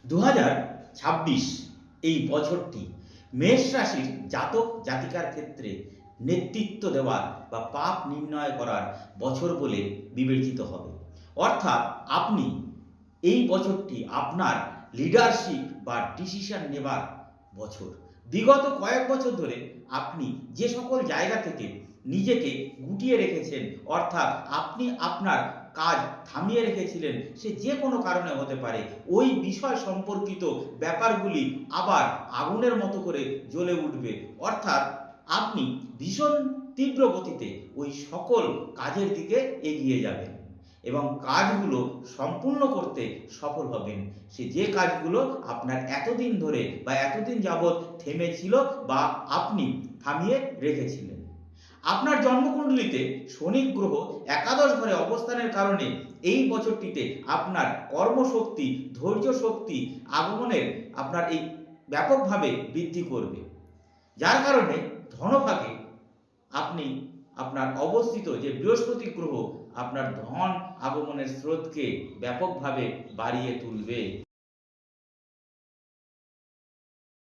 2026 এই বছরটি মেষ রাশির জাতক জাতিকার ক্ষেত্রে নেতৃত্ব দেওয়ার বা পাপ নির্ণয় করার বছর বলে বিবেচিত হবে। অর্থাৎ আপনি এই বছরটি আপনার লিডারশিপ বা ডিসিশন নেবার বছর। বিগত কয়েক বছর ধরে আপনি যে সকল জায়গা থেকে নিজেকে গুটিয়ে রেখেছেন, অর্থাৎ আপনি আপনার কাজ থামিয়ে রেখেছিলেন, সে যে কোনো কারণে হতে পারে, ওই বিষয় সম্পর্কিত ব্যাপারগুলি আবার আগুনের মতো করে জ্বলে উঠবে। অর্থাৎ আপনি ভীষণ তীব্র গতিতে ওই সকল কাজের দিকে এগিয়ে যাবেন এবং কাজগুলো সম্পূর্ণ করতে সফল হবেন। সে যে কাজগুলো আপনার এতদিন ধরে বা এতদিন যাবৎ থেমেছিল বা আপনি থামিয়ে রেখেছিলেন। আপনার জন্মকুণ্ডলিতে শনি গ্রহ একাদশ ঘরে অবস্থানের কারণে এই বছরটিতে আপনার কর্মশক্তি, ধৈর্য শক্তি আগমনের আপনার এই ব্যাপকভাবে বৃদ্ধি করবে, যার কারণে ধনভাগে আপনি আপনার অবস্থিত যে বৃহস্পতি গ্রহ আপনার ধন আগমনের স্রোতকে ব্যাপকভাবে বাড়িয়ে তুলবে।